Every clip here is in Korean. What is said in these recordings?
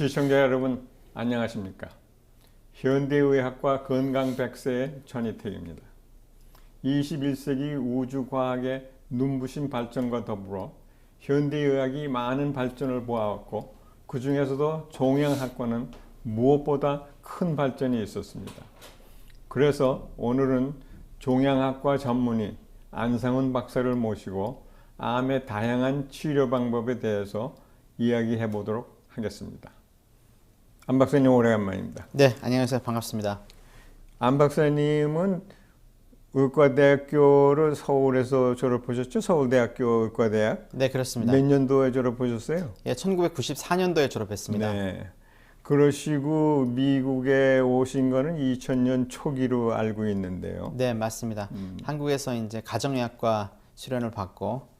시청자 여러분 안녕하십니까? 현대의학과 건강 100세의 전희택입니다. 21세기 우주과학의 눈부신 발전과 더불어 현대의학이 많은 발전을 보아왔고 그 중에서도 종양학과는 무엇보다 큰 발전이 있었습니다. 그래서 오늘은 종양학과 전문의 안상훈 박사를 모시고 암의 다양한 치료 방법에 대해서 이야기해 보도록 하겠습니다. 안 박사님 오래간만입니다. 네, 안녕하세요. 반갑습니다. 안 박사님은 의과대학교를 서울에서 졸업하셨죠? 서울대학교 의과대학. 네, 그렇습니다. 몇 년도에 졸업하셨어요? 예, 1994년도에 졸업했습니다. 네. 그러시고 미국에 오신 거는 2000년 초기로 알고 있는데요. 네, 맞습니다. 한국에서 이제 가정의학과 수련을 받고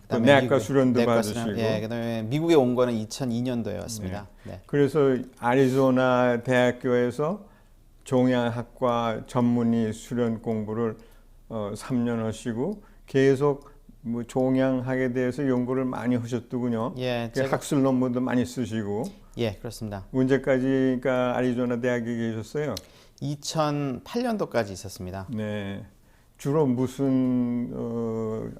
그다음에 내과 수련도 받으시고. 예, 그다음에 미국에 온 거는 2002년도에 왔습니다. 네. 그래서 애리조나 대학교에서 종양학과 전문의 수련 공부를 3년 하시고 계속 뭐 종양학에 대해서 연구를 많이 하셨더군요. 예, 학술 논문도 많이 쓰시고. 예, 그렇습니다. 언제까지 그러니까 애리조나 대학에 계셨어요? 2008년도까지 있었습니다. 네. 주로 무슨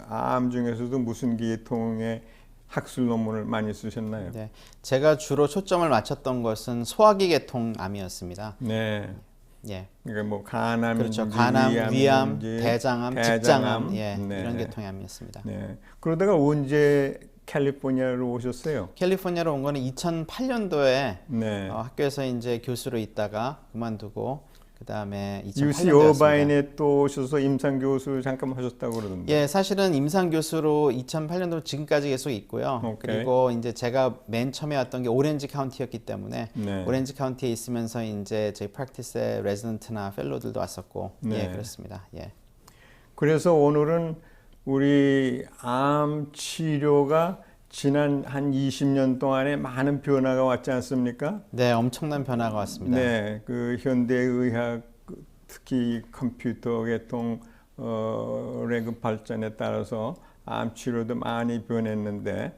암 중에서도 무슨 계통의 학술 논문을 많이 쓰셨나요? 네, 제가 주로 초점을 맞췄던 것은 소화기 계통 암이었습니다. 네. 예. 그러니까 뭐 간암, 그렇죠. 간암, 위암, 대장암, 직장암, 예, 네. 이런 계통의 암이었습니다. 네. 그러다가 언제 캘리포니아로 오셨어요? 캘리포니아로 온 거는 2008년도에 네. 학교에서 이제 교수로 있다가 그만두고 그다음에 UC 2008년도였습니다. 어바인에 또 오셔서 임상 교수 잠깐 하셨다고 그러던데. 예, 사실은 임상 교수로 2008년도 지금까지 계속 있고요. 오케이. 그리고 이제 제가 맨 처음에 왔던 게 오렌지 카운티였기 때문에 네. 오렌지 카운티에 있으면서 이제 저희 프랙티스에 레지던트나 펠로들도 왔었고, 네. 예, 그렇습니다. 예. 그래서 오늘은 우리 암 치료가 지난 한 20년 동안에 많은 변화가 왔지 않습니까? 네, 엄청난 변화가 왔습니다. 네, 그 현대의학 특히 컴퓨터 계통의 그 발전에 따라서 암 치료도 많이 변했는데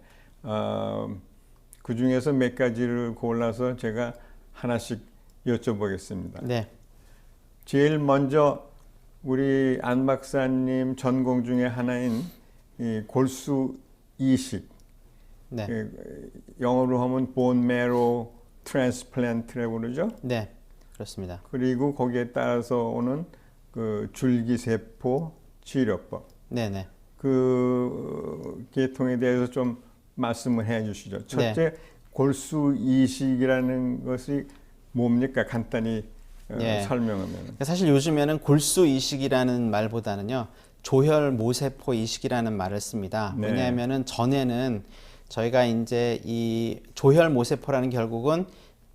그 중에서 몇 가지를 골라서 제가 하나씩 여쭤보겠습니다. 네. 제일 먼저 우리 안 박사님 전공 중에 하나인 이 골수 이식. 네. 영어로 하면 본 메로 트랜스플란트라고 그러죠. 네. 그렇습니다. 그리고 거기에 따라서 오는 그 줄기세포 치료법. 네, 네. 그 계통에 대해서 좀 말씀을 해 주시죠. 첫째, 네. 골수 이식이라는 것이 뭡니까? 간단히 예. 설명하면. 사실 요즘에는 골수 이식이라는 말보다는요, 조혈 모세포 이식이라는 말을 씁니다. 네. 왜냐하면은 전에는 저희가 이제 이 조혈 모세포라는 결국은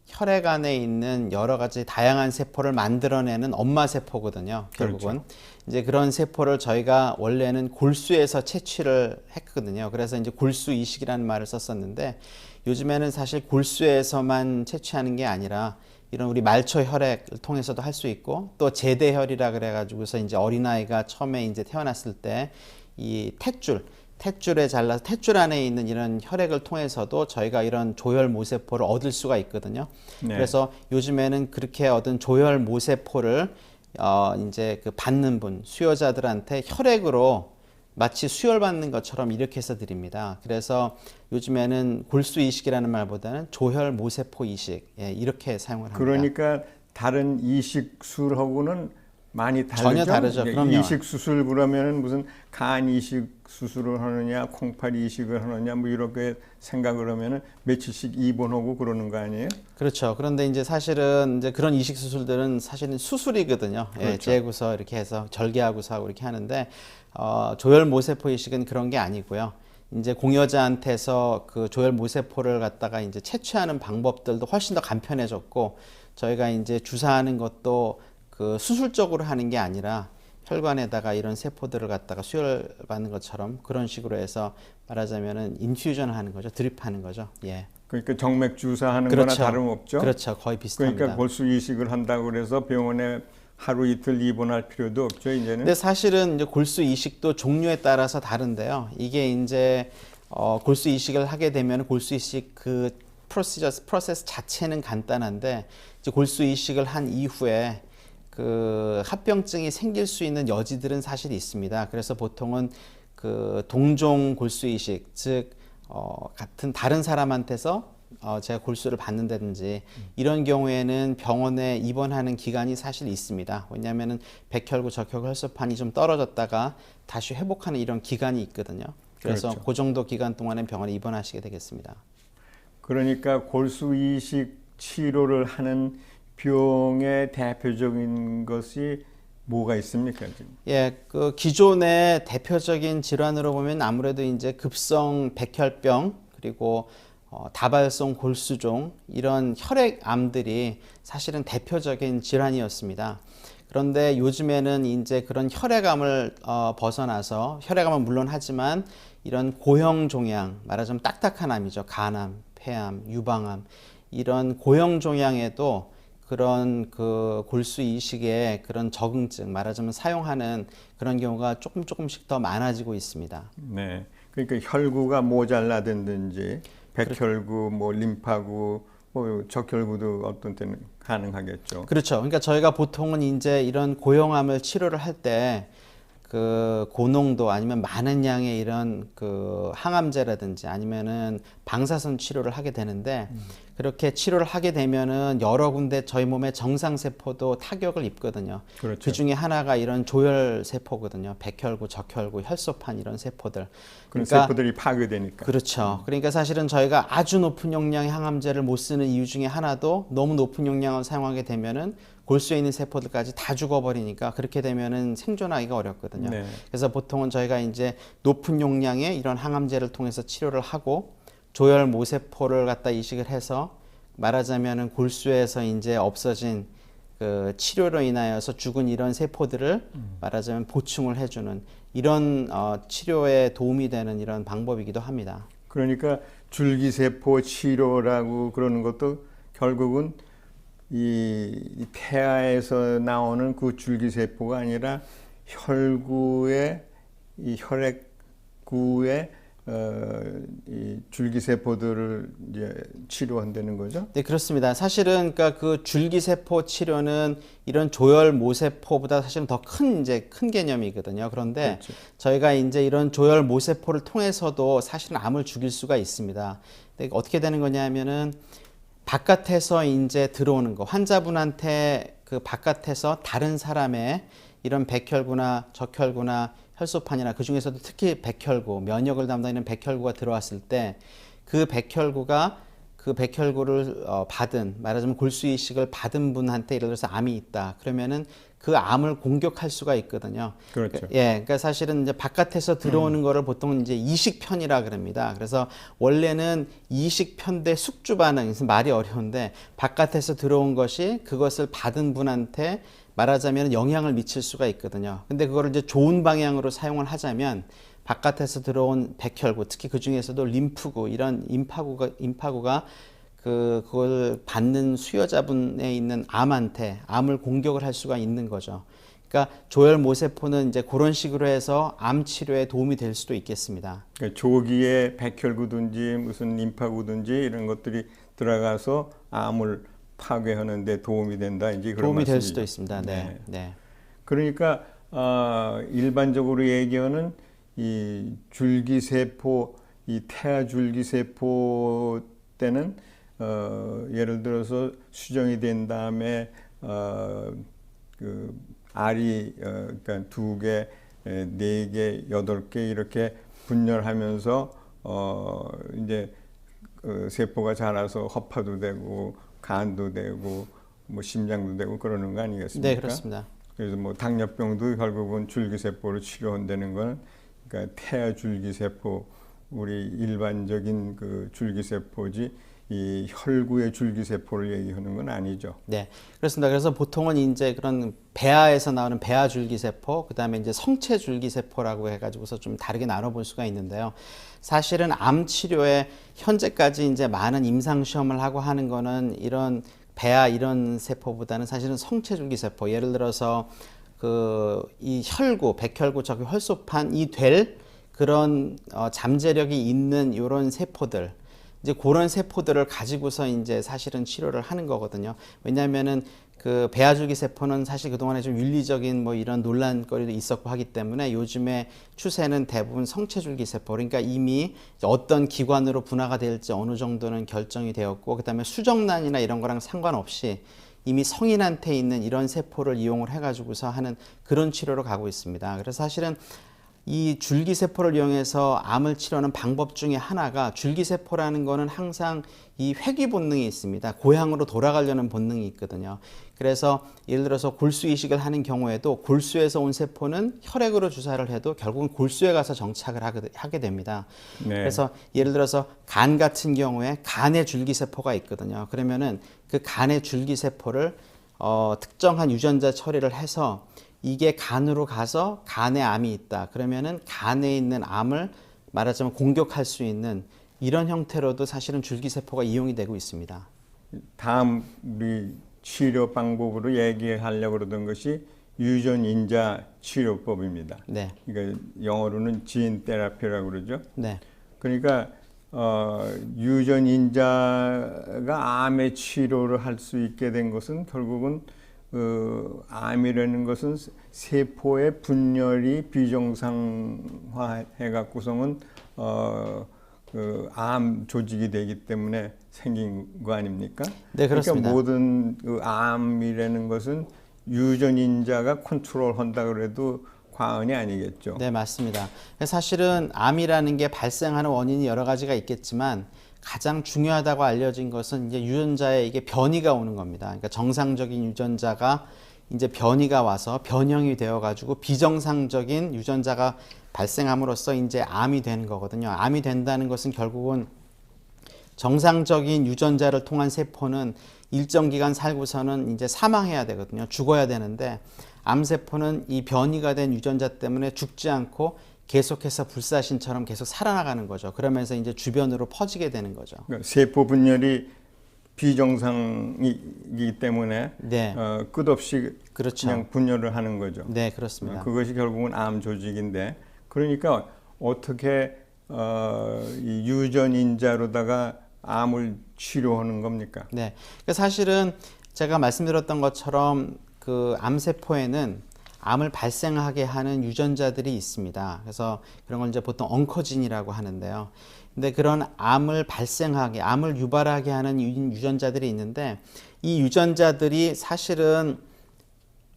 혈액 안에 있는 여러 가지 다양한 세포를 만들어내는 엄마 세포거든요. 결국은 그렇죠. 이제 그런 세포를 저희가 원래는 골수에서 채취를 했거든요. 그래서 이제 골수 이식이라는 말을 썼었는데 요즘에는 사실 골수에서만 채취하는 게 아니라 이런 우리 말초 혈액을 통해서도 할 수 있고 또 제대혈이라 그래가지고서 이제 어린아이가 처음에 이제 태어났을 때 이 탯줄에 잘라서 탯줄 안에 있는 이런 혈액을 통해서도 저희가 이런 조혈 모세포를 얻을 수가 있거든요. 네. 그래서 요즘에는 그렇게 얻은 조혈 모세포를 이제 그 받는 분 수요자들한테 혈액으로 마치 수혈받는 것처럼 이렇게 해서 드립니다. 그래서 요즘에는 골수 이식이라는 말보다는 조혈 모세포 이식, 예, 이렇게 사용을 합니다. 그러니까 다른 이식술하고는 많이 다르죠? 전혀 다르죠. 그럼요. 이식 수술 그러면은 무슨 간 이식 수술을 하느냐, 콩팥 이식을 하느냐, 뭐 이렇게 생각을 하면은 며칠씩 입원하고 그러는 거 아니에요? 그렇죠. 그런데 이제 사실은 이제 그런 이식 수술들은 사실은 수술이거든요. 그렇죠. 예, 재고서 이렇게 해서 절개하고서 하고 이렇게 하는데 조혈 모세포 이식은 그런 게 아니고요. 이제 공여자한테서 그 조혈 모세포를 갖다가 이제 채취하는 방법들도 훨씬 더 간편해졌고 저희가 이제 주사하는 것도 그 수술적으로 하는 게 아니라 혈관에다가 이런 세포들을 갖다가 수혈받는 것처럼 그런 식으로 해서 말하자면은 인퓨전을 하는 거죠. 드립하는 거죠. 예. 그러니까 정맥 주사하는 그렇죠. 거나 다름없죠? 그렇죠. 거의 비슷합니다. 그러니까 골수 이식을 한다고 그래서 병원에 하루 이틀 입원할 필요도 없죠, 이제는. 근데 사실은 이제 골수 이식도 종류에 따라서 다른데요. 이게 이제 골수 이식을 하게 되면 골수 이식 그 프로세스 자체는 간단한데 이제 골수 이식을 한 이후에 그 합병증이 생길 수 있는 여지들은 사실 있습니다. 그래서 보통은 그 동종 골수 이식, 즉 같은 다른 사람한테서 제가 골수를 받는다든지 이런 경우에는 병원에 입원하는 기간이 사실 있습니다. 왜냐하면은 백혈구, 적혈구, 혈소판이 좀 떨어졌다가 다시 회복하는 이런 기간이 있거든요. 그래서 그렇죠. 그 정도 기간 동안에 병원에 입원하시게 되겠습니다. 그러니까 골수 이식 치료를 하는 병의 대표적인 것이 뭐가 있습니까, 지금? 예, 그 기존의 대표적인 질환으로 보면 아무래도 이제 급성 백혈병 그리고 다발성 골수종 이런 혈액암들이 사실은 대표적인 질환이었습니다. 그런데 요즘에는 이제 그런 혈액암을 벗어나서 혈액암은 물론 하지만 이런 고형 종양, 말하자면 딱딱한 암이죠. 간암, 폐암, 유방암 이런 고형 종양에도 그런 그 골수 이식의 그런 적응증, 말하자면 사용하는 그런 경우가 조금씩 더 많아지고 있습니다. 네. 그러니까 혈구가 모자라든지 백혈구, 뭐 림파구, 뭐 적혈구도 어떤 때는 가능하겠죠. 그렇죠. 그러니까 저희가 보통은 이제 이런 고형암을 치료를 할 때 그 고농도 아니면 많은 양의 이런 그 항암제라든지 아니면은 방사선 치료를 하게 되는데 그렇게 치료를 하게 되면은 여러 군데 저희 몸의 정상 세포도 타격을 입거든요. 그렇죠. 그 중에 하나가 이런 조혈 세포거든요. 백혈구, 적혈구, 혈소판 이런 세포들. 그런 그러니까 세포들이 파괴되니까. 그렇죠. 그러니까 사실은 저희가 아주 높은 용량의 항암제를 못 쓰는 이유 중에 하나도 너무 높은 용량을 사용하게 되면은 골수에 있는 세포들까지 다 죽어버리니까 그렇게 되면은 생존하기가 어렵거든요. 네. 그래서 보통은 저희가 이제 높은 용량의 이런 항암제를 통해서 치료를 하고 조혈 모세포를 갖다 이식을 해서 말하자면은 골수에서 이제 없어진 그 치료로 인하여서 죽은 이런 세포들을 말하자면 보충을 해주는 이런 치료에 도움이 되는 이런 방법이기도 합니다. 그러니까 줄기세포 치료라고 그러는 것도 결국은 이 폐하에서 나오는 그 줄기세포가 아니라 혈구의 이 혈액구의 이 줄기세포들을 이제 치료한다는 거죠? 네, 그렇습니다. 사실은 그러니까 그 줄기세포 치료는 이런 조혈 모세포보다 사실은 더 큰 개념이거든요. 그런데 그렇죠. 저희가 이제 이런 조혈 모세포를 통해서도 사실은 암을 죽일 수가 있습니다. 근데 어떻게 되는 거냐면은 바깥에서 이제 들어오는 거, 환자분한테 그 바깥에서 다른 사람의 이런 백혈구나 적혈구나 혈소판이나 그 중에서도 특히 백혈구, 면역을 담당하는 백혈구가 들어왔을 때 그 백혈구가 그 백혈구를 받은, 말하자면 골수 이식을 받은 분한테 예를 들어서 암이 있다. 그러면은 그 암을 공격할 수가 있거든요. 그렇죠. 예, 그러니까 사실은 이제 바깥에서 들어오는 거를 보통 이제 이식편이라 그럽니다. 그래서 원래는 이식편 대 숙주 반응, 말이 어려운데 바깥에서 들어온 것이 그것을 받은 분한테 말하자면 영향을 미칠 수가 있거든요. 근데 그거를 이제 좋은 방향으로 사용을 하자면 바깥에서 들어온 백혈구, 특히 그 중에서도 림프구, 이런 임파구가 그걸 받는 수요자분에 있는 암한테 암을 공격을 할 수가 있는 거죠. 그러니까 조혈 모세포는 이제 그런 식으로 해서 암 치료에 도움이 될 수도 있겠습니다. 그러니까 조기에 백혈구든지 무슨 림파구든지 이런 것들이 들어가서 암을 파괴하는 데 도움이 된다. 이제 그런 도움이 될 말씀이죠. 수도 있습니다. 네. 네. 그러니까 일반적으로 얘기하는 이 줄기세포, 이 태아 줄기세포 때는 예를 들어서 수정이 된 다음에 그 알이 그러니까 2개, 4개, 8개 이렇게 분열하면서 이제 세포가 자라서 허파도 되고 간도 되고 뭐 심장도 되고 그러는 거 아니겠습니까? 네, 그렇습니다. 그래서 뭐 당뇨병도 결국은 줄기세포로 치료한다는 건 그러니까 태아 줄기세포, 우리 일반적인 그 줄기세포지 이 혈구의 줄기세포를 얘기하는 건 아니죠. 네, 그렇습니다. 그래서 보통은 이제 그런 배아에서 나오는 배아 줄기세포, 그 다음에 이제 성체 줄기세포라고 해가지고서 좀 다르게 나눠볼 수가 있는데요. 사실은 암 치료에 현재까지 이제 많은 임상 시험을 하고 하는 거는 이런 배아 이런 세포보다는 사실은 성체 줄기세포, 예를 들어서 그 이 혈구, 백혈구, 적혈, 혈소판이 될 그런 잠재력이 있는 이런 세포들. 이제 그런 세포들을 가지고서 이제 사실은 치료를 하는 거거든요. 왜냐하면은 그 배아줄기 세포는 사실 그동안에 좀 윤리적인 뭐 이런 논란거리도 있었고 하기 때문에 요즘에 추세는 대부분 성체줄기 세포, 그러니까 이미 어떤 기관으로 분화가 될지 어느 정도는 결정이 되었고, 그다음에 수정란이나 이런 거랑 상관없이 이미 성인한테 있는 이런 세포를 이용을 해가지고서 하는 그런 치료로 가고 있습니다. 그래서 사실은 이 줄기세포를 이용해서 암을 치료하는 방법 중에 하나가, 줄기세포라는 거는 항상 이 회귀 본능이 있습니다. 고향으로 돌아가려는 본능이 있거든요. 그래서 예를 들어서 골수 이식을 하는 경우에도 골수에서 온 세포는 혈액으로 주사를 해도 결국은 골수에 가서 정착을 하게 됩니다. 네. 그래서 예를 들어서 간 같은 경우에 간에 줄기세포가 있거든요. 그러면은 그 간의 줄기세포를 특정한 유전자 처리를 해서 이게 간으로 가서 간에 암이 있다. 그러면은 간에 있는 암을 말하자면 공격할 수 있는 이런 형태로도 사실은 줄기세포가 이용이 되고 있습니다. 다음 우리 치료 방법으로 얘기하려고 그러던 것이 유전인자 치료법입니다. 네. 그러니까 영어로는 진 테라피라고 그러죠. 네. 그러니까 유전인자가 암의 치료를 할 수 있게 된 것은 결국은 암이라는 것은 세포의 분열이 비정상화해 갖고서는 암 조직이 되기 때문에 생긴 거 아닙니까? 네, 그렇습니다. 그러니까 모든 암이라는 것은 유전인자가 컨트롤한다 그래도 과언이 아니겠죠. 네, 맞습니다. 사실은 암이라는 게 발생하는 원인이 여러 가지가 있겠지만 가장 중요하다고 알려진 것은 이제 유전자에 이게 변이가 오는 겁니다. 그러니까 정상적인 유전자가 이제 변이가 와서 변형이 되어 가지고 비정상적인 유전자가 발생함으로써 이제 암이 되는 거거든요. 암이 된다는 것은 결국은 정상적인 유전자를 통한 세포는 일정 기간 살고서는 이제 사망해야 되거든요. 죽어야 되는데 암세포는 이 변이가 된 유전자 때문에 죽지 않고 계속해서 불사신처럼 계속 살아나가는 거죠. 그러면서 이제 주변으로 퍼지게 되는 거죠. 그러니까 세포 분열이 비정상이기 때문에 네. 끝없이 그렇죠. 그냥 분열을 하는 거죠. 네, 그렇습니다. 그것이 결국은 암 조직인데, 그러니까 어떻게 이 유전인자로다가 암을 치료하는 겁니까? 네. 그러니까 사실은 제가 말씀드렸던 것처럼 그 암세포에는 암을 발생하게 하는 유전자들이 있습니다. 그래서 그런 걸 이제 보통 엉커진이라고 하는데요. 근데 그런 암을 발생하게, 암을 유발하게 하는 유전자들이 있는데 이 유전자들이 사실은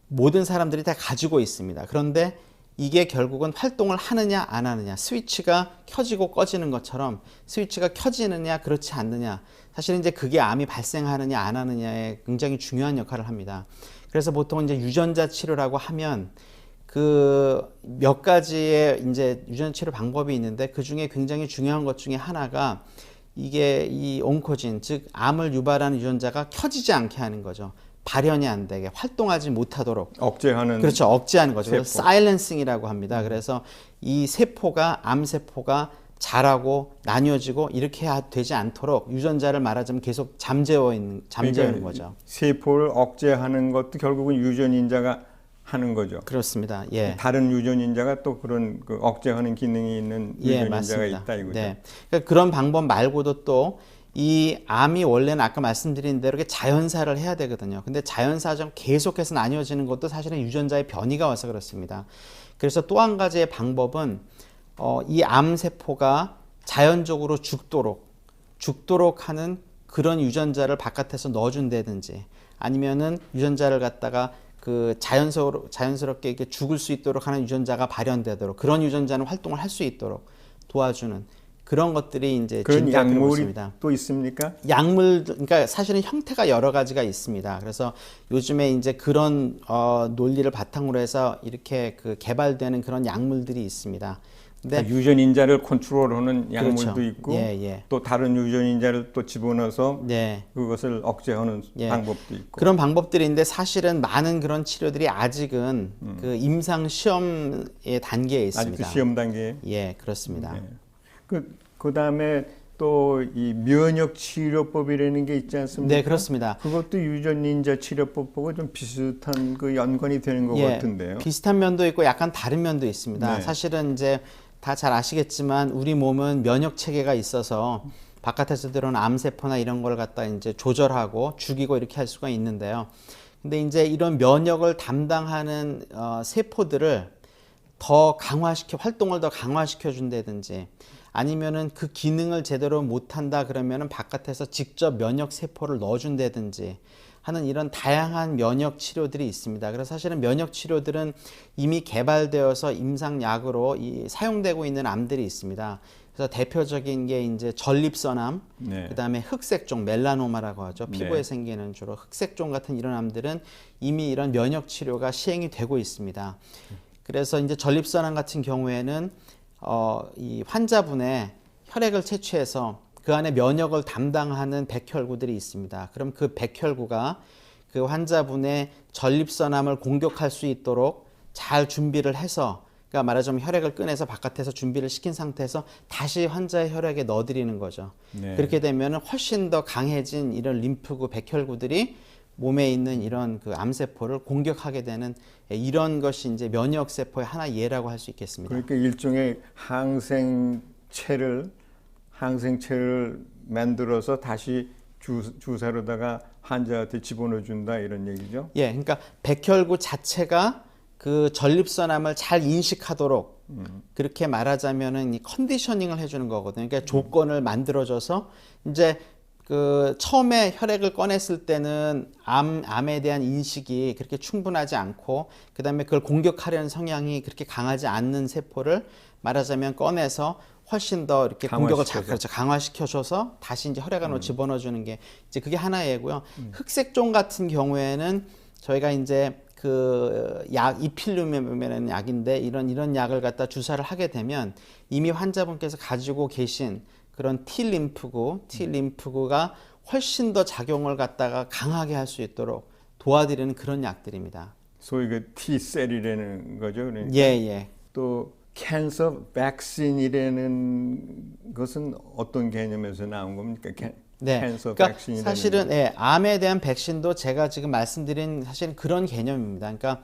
모든 사람들이 다 가지고 있습니다. 그런데 이게 결국은 활동을 하느냐 안 하느냐, 스위치가 켜지고 꺼지는 것처럼 스위치가 켜지느냐 그렇지 않느냐, 사실은 이제 그게 암이 발생하느냐 안 하느냐에 굉장히 중요한 역할을 합니다. 그래서 보통 이제 유전자 치료라고 하면 그 몇 가지의 이제 유전자 치료 방법이 있는데 그 중에 굉장히 중요한 것 중에 하나가 이게 이 온코진, 즉 암을 유발하는 유전자가 켜지지 않게 하는 거죠. 발현이 안 되게, 활동하지 못하도록 억제하는. 그렇죠. 억제하는 거죠. 세포. 사일렌싱이라고 합니다. 그래서 이 세포가, 암세포가 자라고 나뉘어지고 이렇게 되지 않도록 유전자를 말하자면 계속 잠재우는 그러니까 거죠. 세포를 억제하는 것도 결국은 유전인자가 하는 거죠. 그렇습니다. 예. 다른 유전인자가 또 그런 그 억제하는 기능이 있는 유전인자가 맞습니다. 있다 이거죠. 네. 그러니까 그런 방법 말고도 또 이 암이 원래는 아까 말씀드린 대로 이렇게 자연사를 해야 되거든요. 근데 자연사정 계속해서 나뉘어지는 것도 사실은 유전자의 변이가 와서 그렇습니다. 그래서 또 한 가지의 방법은 이 암세포가 자연적으로 죽도록 하는 그런 유전자를 바깥에서 넣어준다든지, 아니면은 유전자를 갖다가 그 자연스럽게 이렇게 죽을 수 있도록 하는 유전자가 발현되도록, 그런 유전자는 활동을 할 수 있도록 도와주는 그런 것들이 이제 그런 약물이 있습니다. 또 있습니까? 약물, 그러니까 사실은 형태가 여러 가지가 있습니다. 그래서 요즘에 이제 그런 논리를 바탕으로 해서 이렇게 그 개발되는 그런 약물들이 있습니다. 근데 그러니까 유전인자를 컨트롤하는 약물도 그렇죠. 있고 예. 또 다른 유전인자를 또 집어넣어서 네. 그것을 억제하는 예. 방법도 있고. 그런 방법들이 있는데 사실은 많은 그런 치료들이 아직은 그 임상 시험의 단계에 있습니다. 아직도 시험 단계에. 예, 그렇습니다. 네. 그다음에 또 이 면역 치료법이라는 게 있지 않습니까? 네, 그렇습니다. 그것도 유전인자 치료법하고 좀 비슷한 그 연관이 되는 것 같은데요. 비슷한 면도 있고 약간 다른 면도 있습니다. 네. 사실은 이제 다 잘 아시겠지만 우리 몸은 면역 체계가 있어서 바깥에서 들어오는 암세포나 이런 걸 갖다 이제 조절하고 죽이고 이렇게 할 수가 있는데요. 근데 이제 이런 면역을 담당하는 세포들을 더 강화시켜 활동을 더 강화시켜 준다든지 아니면은 그 기능을 제대로 못한다 그러면은 바깥에서 직접 면역 세포를 넣어준다든지 하는 이런 다양한 면역 치료들이 있습니다. 그래서 사실은 면역 치료들은 이미 개발되어서 임상약으로 사용되고 있는 암들이 있습니다. 그래서 대표적인 게 이제 전립선암, 네. 그다음에 흑색종 멜라노마라고 하죠. 피부에 네. 생기는 주로 흑색종 같은 이런 암들은 이미 이런 면역 치료가 시행이 되고 있습니다. 그래서 이제 전립선암 같은 경우에는 이 환자분의 혈액을 채취해서 그 안에 면역을 담당하는 백혈구들이 있습니다. 그럼 그 백혈구가 그 환자분의 전립선암을 공격할 수 있도록 잘 준비를 해서, 그러니까 말하자면 혈액을 꺼내서 바깥에서 준비를 시킨 상태에서 다시 환자의 혈액에 넣어드리는 거죠. 네. 그렇게 되면 훨씬 더 강해진 이런 림프구, 백혈구들이 몸에 있는 이런 그 암세포를 공격하게 되는 이런 것이 이제 면역세포의 하나 예라고 할 수 있겠습니다. 그러니까 일종의 항생체를 만들어서 다시 주사로다가 환자한테 집어넣어 준다 이런 얘기죠. 예, 그러니까 백혈구 자체가 그 전립선암을 잘 인식하도록 그렇게 말하자면은 이 컨디셔닝을 해주는 거거든요. 그러니까 조건을 만들어줘서 이제 그 처음에 혈액을 꺼냈을 때는 암에 대한 인식이 그렇게 충분하지 않고 그 다음에 그걸 공격하려는 성향이 그렇게 강하지 않는 세포를 말하자면 꺼내서 훨씬 더 이렇게 공격을 그렇죠. 강화시켜줘서 다시 이제 혈액 안으로 집어넣어주는 게 이제 그게 하나이고요. 흑색종 같은 경우에는 저희가 이제 그 약 이필륨이라는 약인데 이런 약을 갖다 주사를 하게 되면 이미 환자분께서 가지고 계신 그런 T림프구가 훨씬 더 작용을 갖다가 강하게 할 수 있도록 도와드리는 그런 약들입니다. 소위 그 T셀이라는 거죠. 그러니까 예. 또 캔서 백신이라는 것은 어떤 개념에서 나온 겁니까? 네. 캔서 그러니까 백신이라는 사실은 암에 대한 백신도 제가 지금 말씀드린 사실은 그런 개념입니다. 그러니까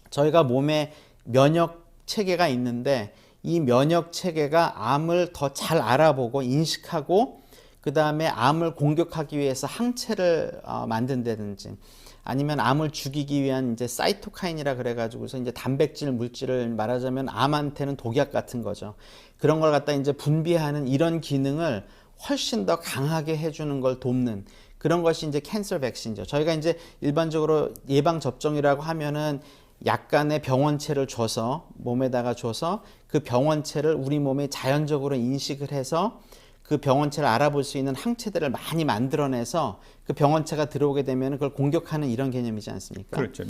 저희가 몸에 면역 체계가 있는데 이 면역 체계가 암을 더 잘 알아보고 인식하고 그 다음에 암을 공격하기 위해서 항체를 만든다든지 아니면 암을 죽이기 위한 이제 사이토카인이라 그래가지고서 이제 단백질 물질을 말하자면 암한테는 독약 같은 거죠. 그런 걸 갖다 이제 분비하는 이런 기능을 훨씬 더 강하게 해주는 걸 돕는 그런 것이 이제 캔서 백신이죠. 저희가 이제 일반적으로 예방 접종이라고 하면은 약간의 병원체를 줘서 몸에다가 줘서 그 병원체를 우리 몸에 자연적으로 인식을 해서 그 병원체를 알아볼 수 있는 항체들을 많이 만들어내서 그 병원체가 들어오게 되면 그걸 공격하는 이런 개념이지 않습니까? 그렇죠.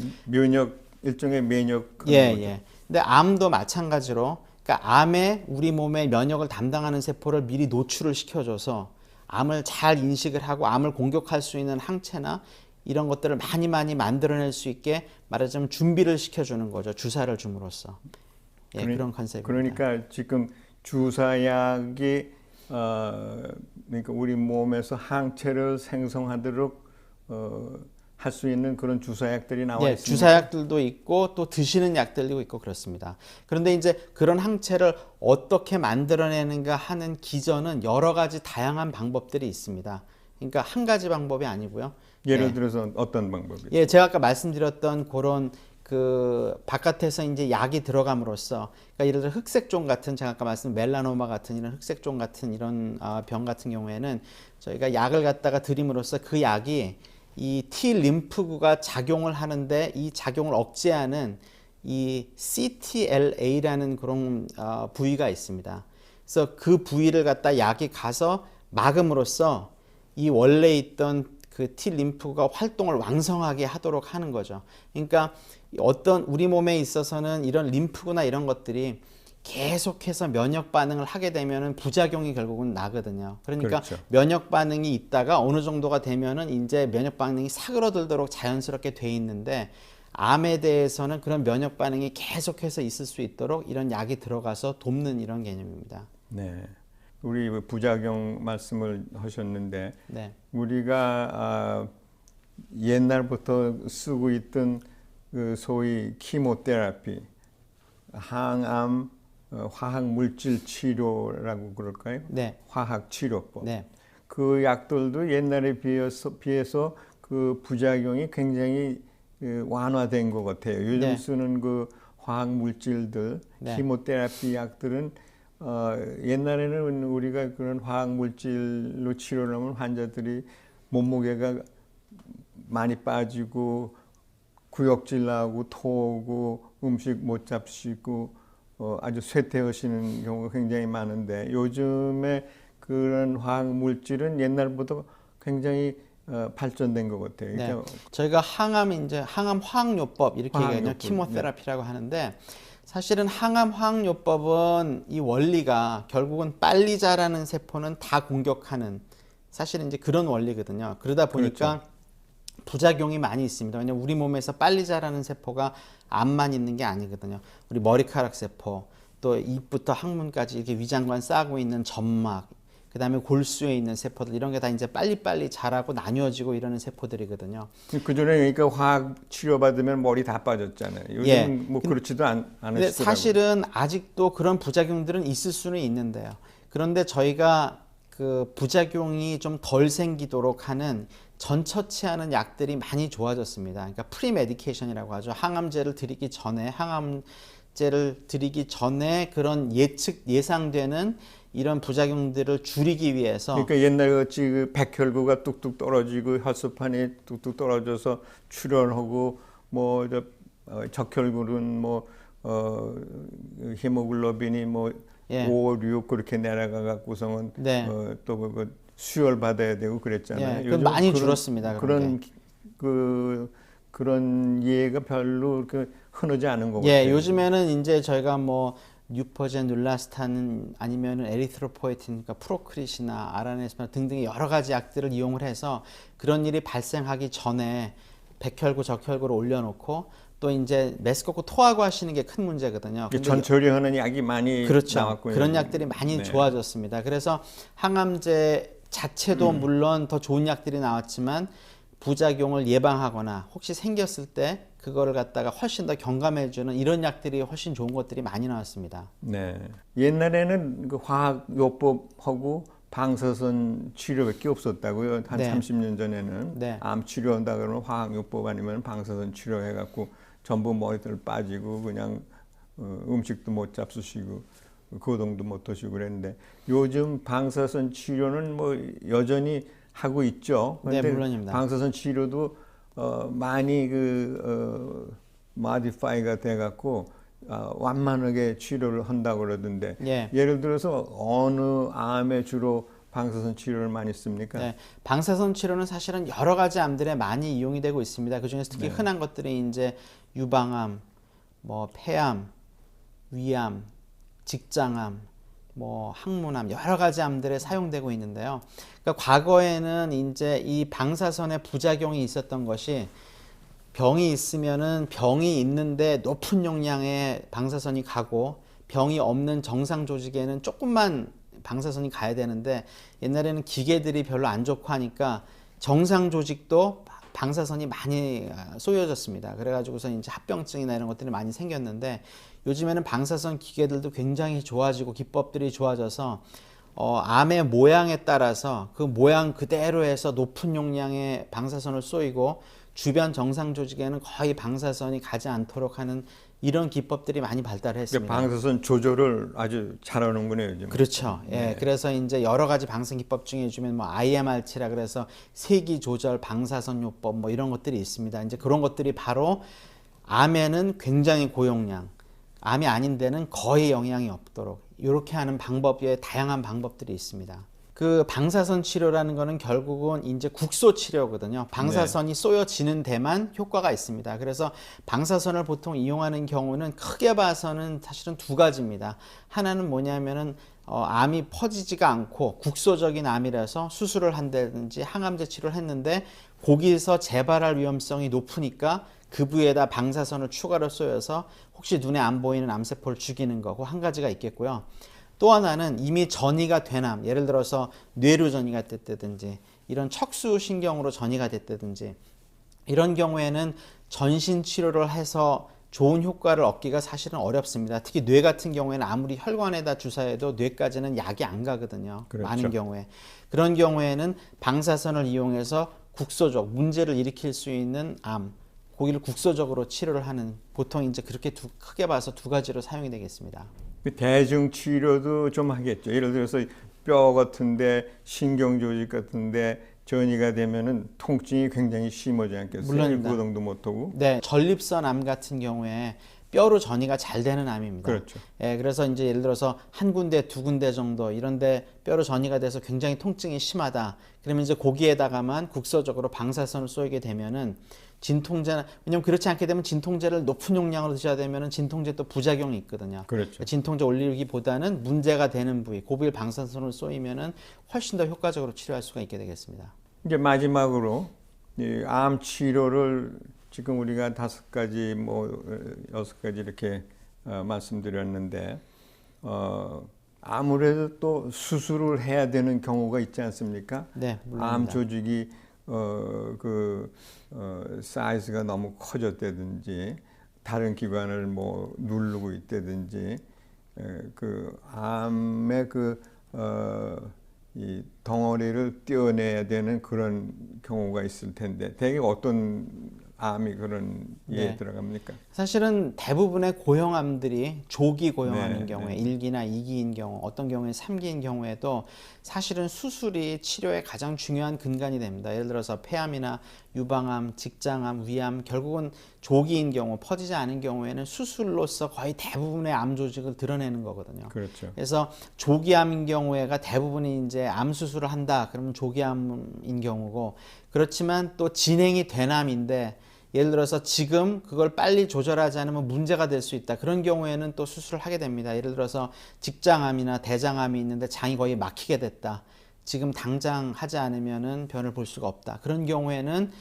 일종의 면역. 예. 근데 암도 마찬가지로 그러니까 암에 우리 몸의 면역을 담당하는 세포를 미리 노출을 시켜줘서 암을 잘 인식을 하고 암을 공격할 수 있는 항체나 이런 것들을 많이 만들어낼 수 있게 말하자면 준비를 시켜주는 거죠. 주사를 줌으로써. 그런 컨셉입니다. 그러니까 지금 주사약이 그러니까 우리 몸에서 항체를 생성하도록 할 수 있는 그런 주사약들이 나와 있습니다. 주사약들도 있고 또 드시는 약들도 있고 그렇습니다. 그런데 이제 그런 항체를 어떻게 만들어내는가 하는 기전은 여러 가지 다양한 방법들이 있습니다. 그러니까 한 가지 방법이 아니고요. 예를 들어서 어떤 방법이요? 예, 제가 아까 말씀드렸던 그런 그 바깥에서 이제 약이 들어감으로써 그러니까 예를 들어 흑색종 같은 제가 아까 말씀 멜라노마 같은 이런 흑색종 같은 이런 병 같은 경우에는 저희가 약을 갖다가 드림으로써 그 약이 이 T 림프구가 작용을 하는데 이 작용을 억제하는 이 CTLA라는 그런 부위가 있습니다. 그래서 그 부위를 갖다 약이 가서 막음으로써 이 원래 있던 그 T 림프가 활동을 왕성하게 하도록 하는 거죠. 그러니까 어떤 우리 몸에 있어서는 이런 림프구나 이런 것들이 계속해서 면역 반응을 하게 되면은 부작용이 결국은 나거든요. 그러니까 그렇죠. 면역 반응이 있다가 어느 정도가 되면은 이제 면역 반응이 사그러들도록 자연스럽게 돼 있는데 암에 대해서는 그런 면역 반응이 계속해서 있을 수 있도록 이런 약이 들어가서 돕는 이런 개념입니다. 네. 우리 부작용 말씀을 하셨는데 네. 우리가 옛날부터 쓰고 있던 그 소위 키모테라피, 항암 화학 물질 치료라고 그럴까요? 네. 화학 치료법. 네. 그 약들도 옛날에 비해서 그 부작용이 굉장히 완화된 것 같아요. 요즘 네. 쓰는 그 화학 물질들, 네. 키모테라피 약들은 옛날에는 우리가 그런 화학 물질로 치료를 하면 환자들이 몸무게가 많이 빠지고 구역질 나고 토하고 음식 못 잡수고 아주 쇠퇴하시는 경우가 굉장히 많은데 요즘에 그런 화학 물질은 옛날보다 굉장히 발전된 것 같아요. 네. 그러니까 저희가 항암 화학요법 이렇게 얘기하거든요. 화학요법, 키모테라피라고 하는데 사실은 항암 화학요법은 이 원리가 결국은 빨리 자라는 세포는 다 공격하는 사실은 이제 그런 원리거든요. 그러다 보니까 그렇죠. 부작용이 많이 있습니다. 왜냐하면 우리 몸에서 빨리 자라는 세포가 암만 있는 게 아니거든요. 우리 머리카락 세포, 또 입부터 항문까지 이렇게 위장관 싸고 있는 점막, 그 다음에 골수에 있는 세포들 이런 게 다 이제 빨리빨리 자라고 나뉘어지고 이러는 세포들이거든요. 그전에 그러니까 화학 치료 받으면 머리 다 빠졌잖아요. 요즘 예. 뭐 그렇지도 근데 않으시더라고요. 사실은 아직도 그런 부작용들은 있을 수는 있는데요. 그런데 저희가 그 부작용이 좀 덜 생기도록 하는 전처치하는 약들이 많이 좋아졌습니다. 그러니까 프리 메디케이션이라고 하죠. 항암제를 드리기 전에 그런 예상되는 이런 부작용들을 줄이기 위해서 그러니까 옛날 같이 그 백혈구가 뚝뚝 떨어지고 혈소판이 뚝뚝 떨어져서 출혈하고 뭐 적혈구는 히모글로빈이 예. 5, 6 그렇게 내려가 갖고서는 네. 또 그거 수혈 받아야 되고 그랬잖아요. 예, 그건 많이 줄었습니다. 그런 예가 별로 그 흔하지 않은 것 예, 같아요. 요즘에는 이제 저희가 뭐 뉴퍼젠, 눌라스탄 아니면은 에리트로포에틴, 그러니까 프로크릿이나 아라네스나 등등 여러 가지 약들을 이용을 해서 그런 일이 발생하기 전에 백혈구, 적혈구를 올려놓고 또 이제 메스꺼고 토하고 하시는 게 큰 문제거든요. 근데 전처리하는 약이 많이 그렇죠. 나왔고요. 그런 약들이 많이 네. 좋아졌습니다. 그래서 항암제 자체도 물론 더 좋은 약들이 나왔지만 부작용을 예방하거나 혹시 생겼을 때 그거를 갖다가 훨씬 더 경감해주는 이런 약들이 훨씬 좋은 것들이 많이 나왔습니다. 네. 옛날에는 그 화학요법하고 방사선 치료밖에 없었다고요. 한 네. 30년 전에는 네. 암 치료한다 그러면 화학요법 아니면 방사선 치료해갖고 전부 머리들 빠지고 그냥 음식도 못 잡수시고 거동도 못 하시고 그랬는데 요즘 방사선 치료는 뭐 여전히 하고 있죠. 네, 근데 물론입니다. 방사선 치료도 많이 마디파이가 돼갖고 완만하게 치료를 한다고 그러던데 예. 예를 들어서 어느 암에 주로 방사선 치료를 많이 씁니까? 네, 방사선 치료는 사실은 여러 가지 암들에 많이 이용이 되고 있습니다. 그 중에서 특히 흔한 것들이 이제 유방암, 뭐 폐암, 위암, 직장암, 뭐 항문암 여러 가지 암들에 사용되고 있는데요. 그러니까 과거에는 이제 이 방사선의 부작용이 있었던 것이 병이 있으면은 병이 있는데 높은 용량의 방사선이 가고 병이 없는 정상 조직에는 조금만 방사선이 가야 되는데 옛날에는 기계들이 별로 안 좋고 하니까 정상 조직도 방사선이 많이 쏘여졌습니다. 그래가지고서 이제 합병증이나 이런 것들이 많이 생겼는데 요즘에는 방사선 기계들도 굉장히 좋아지고 기법들이 좋아져서 암의 모양에 따라서 그 모양 그대로 해서 높은 용량의 방사선을 쏘이고 주변 정상 조직에는 거의 방사선이 가지 않도록 하는 이런 기법들이 많이 발달을 했습니다. 방사선 조절을 아주 잘하는군요, 요즘. 그렇죠. 예. 그래서 이제 여러 가지 방사 기법 중에 요즘엔 뭐 IMRT라 그래서 세기 조절 방사선 요법 뭐 이런 것들이 있습니다. 이제 그런 것들이 바로 암에는 굉장히 고용량, 암이 아닌 데는 거의 영향이 없도록 이렇게 하는 방법에 다양한 방법들이 있습니다. 그 방사선 치료라는 거는 결국은 이제 국소 치료거든요. 방사선이 쏘여지는 데만 효과가 있습니다. 그래서 방사선을 보통 이용하는 경우는 크게 봐서는 사실은 두 가지입니다. 하나는 뭐냐면은 암이 퍼지지가 않고 국소적인 암이라서 수술을 한다든지 항암제 치료를 했는데 거기서 재발할 위험성이 높으니까 그 부위에다 방사선을 추가로 쏘여서 혹시 눈에 안 보이는 암세포를 죽이는 거고 한 가지가 있겠고요. 또 하나는 이미 전이가 된 암, 예를 들어서 뇌로 전이가 됐다든지 이런 척수신경으로 전이가 됐다든지 이런 경우에는 전신 치료를 해서 좋은 효과를 얻기가 사실은 어렵습니다. 특히 뇌 같은 경우에는 아무리 혈관에다 주사해도 뇌까지는 약이 안 가거든요. 그렇죠. 많은 경우에. 그런 경우에는 방사선을 이용해서 국소적 문제를 일으킬 수 있는 암, 고기를 국소적으로 치료를 하는, 보통 이제 그렇게 크게 봐서 두 가지로 사용이 되겠습니다. 대중 치료도 좀 하겠죠. 예를 들어서 뼈 같은데 신경 조직 같은데 전이가 되면은 통증이 굉장히 심하지 않겠어요? 물론입니다. 구동도 못하고. 네, 전립선 암 같은 경우에 뼈로 전이가 잘 되는 암입니다. 그렇죠. 예, 그래서 이제 예를 들어서 한 군데, 두 군데 정도 이런데 뼈로 전이가 돼서 굉장히 통증이 심하다. 그러면 이제 거기에다가만 국소적으로 방사선을 쏘게 되면은 진통제, 왜냐면 그렇지 않게 되면 진통제를 높은 용량으로 드셔야 되면은 진통제 또 부작용이 있거든요. 그렇죠. 진통제 올리기보다는 문제가 되는 부위, 그 부위를 방사선으로 쏘이면은 훨씬 더 효과적으로 치료할 수가 있게 되겠습니다. 이제 마지막으로 이 암 치료를 지금 우리가 5가지 뭐 6가지 이렇게 말씀드렸는데 아무래도 또 수술을 해야 되는 경우가 있지 않습니까? 네, 물론입니다. 암 조직이 사이즈가 너무 커졌다든지 다른 기관을 뭐 누르고 있다든지 그 암의 이 덩어리를 떼어내야 되는 그런 경우가 있을 텐데 대개 어떤 암이 그런 예에 네. 들어갑니까? 사실은 대부분의 고형암들이 조기 고형암인 네, 경우에 네. 1기나 2기인 경우, 어떤 경우에 3기인 경우에도 사실은 수술이 치료의 가장 중요한 근간이 됩니다. 예를 들어서 폐암이나 유방암, 직장암, 위암, 결국은 조기인 경우, 퍼지지 않은 경우에는 수술로서 거의 대부분의 암 조직을 드러내는 거거든요. 그렇죠. 그래서 조기암인 경우에가 대부분이 이제 암 수술을 한다. 그러면 조기암인 경우고, 그렇지만 또 진행이 된 암인데 예를 들어서 지금 그걸 빨리 조절하지 않으면 문제가 될 수 있다. 그런 경우에는 또 수술을 하게 됩니다. 예를 들어서 직장암이나 대장암이 있는데 장이 거의 막히게 됐다. 지금 당장 하지 않으면은 변을 볼 수가 없다. 그런 경우에는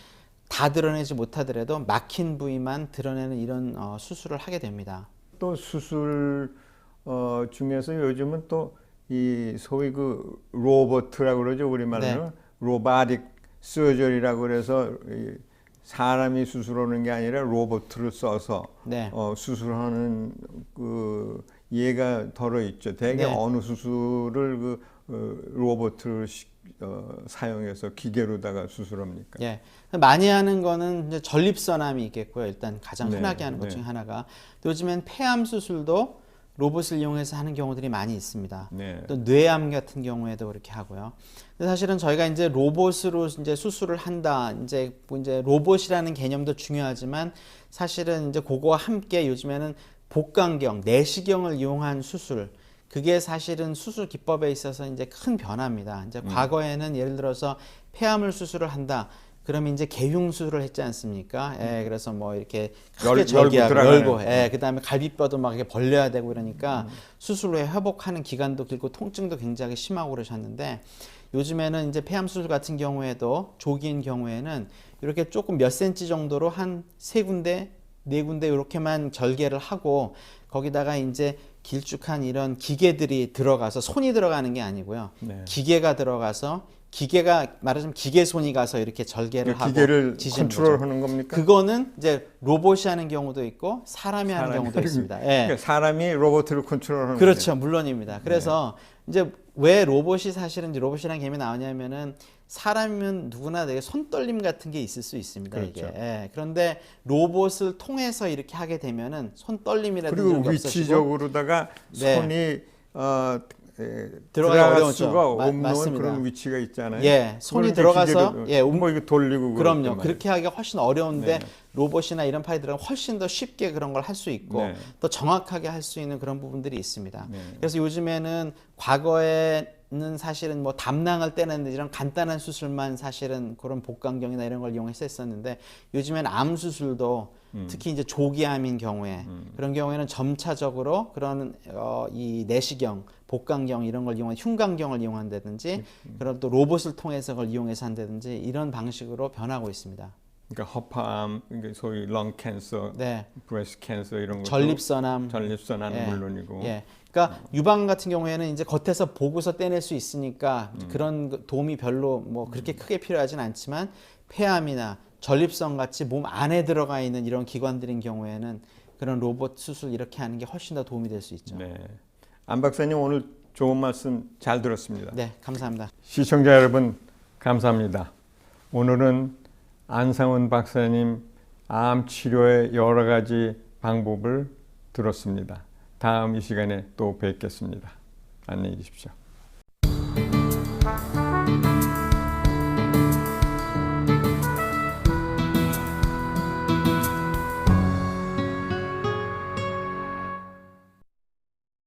다 드러내지 못하더라도 막힌 부위만 드러내는 이런 수술을 하게 됩니다. 또 수술 중에서 요즘은 또 이 소위 그 로보트라고 그러죠. 우리말로는 로바틱 서저리라고 그래서 사람이 수술하는 게 아니라 로봇을 써서 네. 수술하는 그 예가 덜어 있죠. 대개 네. 어느 수술을 로봇을 사용해서 기계로다가 수술합니까? 예. 많이 하는 거는 이제 전립선암이 있겠고요. 일단 가장 네, 흔하게 하는 것 네. 중에 하나가. 또 요즘엔 폐암 수술도 로봇을 이용해서 하는 경우들이 많이 있습니다. 네. 또 뇌암 같은 경우에도 그렇게 하고요. 근데 사실은 저희가 이제 로봇으로 이제 수술을 한다. 이제 로봇이라는 개념도 중요하지만 사실은 이제 그거와 함께 요즘에는 복강경, 내시경을 이용한 수술, 그게 사실은 수술 기법에 있어서 이제 큰 변화입니다. 이제 과거에는 예를 들어서 폐암을 수술을 한다. 그러면 이제 개흉 수술을 했지 않습니까? 예, 그래서 뭐 이렇게 크게 절개하고 열고, 예, 그다음에 갈비뼈도 막 이렇게 벌려야 되고 그러니까 수술 후에 회복하는 기간도 길고 통증도 굉장히 심하고 그러셨는데 요즘에는 이제 폐암 수술 같은 경우에도 조기인 경우에는 이렇게 조금 몇 센치 정도로 한 3군데, 4군데 이렇게만 절개를 하고 거기다가 이제 길쭉한 이런 기계들이 들어가서 손이 들어가는 게 아니고요. 네. 기계가 들어가서 기계가 말하자면 기계손이 가서 이렇게 절개를 하고 기계를 지지는 컨트롤하는 겁니까? 그거는 이제 로봇이 하는 경우도 있고 사람이 하는 경우도 있습니다. 예. 그러니까 사람이 로봇을 컨트롤하는 그렇죠. 물론입니다. 그래서 이제 왜 로봇이 사실은 이제 로봇이라는 개념이 나오냐면은 사람이면 누구나 되게 손떨림 같은 게 있을 수 있습니다. 그렇죠. 이게. 예. 그런데 로봇을 통해서 이렇게 하게 되면은 손떨림이라든지 이런 그리고 게 없어지고 위치적으로다가 네. 손이 들어가기 들어갈 어려우죠. 수가 없는 맞습니다. 그런 위치가 있잖아요. 예, 손이 그걸 이제 들어가서 기계로 예, 뭐 이거 돌리고 그럼요. 그럴 때 그렇게 하기가 훨씬 어려운데 네. 로봇이나 이런 파일들은 훨씬 더 쉽게 그런 걸 할 수 있고 네. 또 정확하게 할 수 있는 그런 부분들이 있습니다. 네. 그래서 요즘에는 과거에는 사실은 뭐 담낭을 떼는 이런 간단한 수술만 사실은 그런 복강경이나 이런 걸 이용해서 했었는데 요즘엔 암 수술도 특히 이제 조기암인 경우에 그런 경우에는 점차적으로 그런 이 내시경, 복강경 이런 걸 이용한 흉강경을 이용한다든지 그런 또 로봇을 통해서 그걸 이용해서 한다든지 이런 방식으로 변하고 있습니다. 그러니까 허파암, 그러니까 소위 렁 캔서, 네. 브레스트 캔서 이런 것도 전립선암, 전립선암은 예. 물론이고 예. 그러니까 유방 같은 경우에는 이제 겉에서 보고서 떼낼 수 있으니까 그런 도움이 별로 뭐 그렇게 크게 필요하진 않지만 폐암이나 전립선 같이 몸 안에 들어가 있는 이런 기관들인 경우에는 그런 로봇 수술 이렇게 하는 게 훨씬 더 도움이 될 수 있죠. 네. 안 박사님 오늘 좋은 말씀 잘 들었습니다. 네, 감사합니다. 시청자 여러분 감사합니다. 오늘은 안상훈 박사님 암 치료의 여러 가지 방법을 들었습니다. 다음 이 시간에 또 뵙겠습니다. 안녕히 계십시오.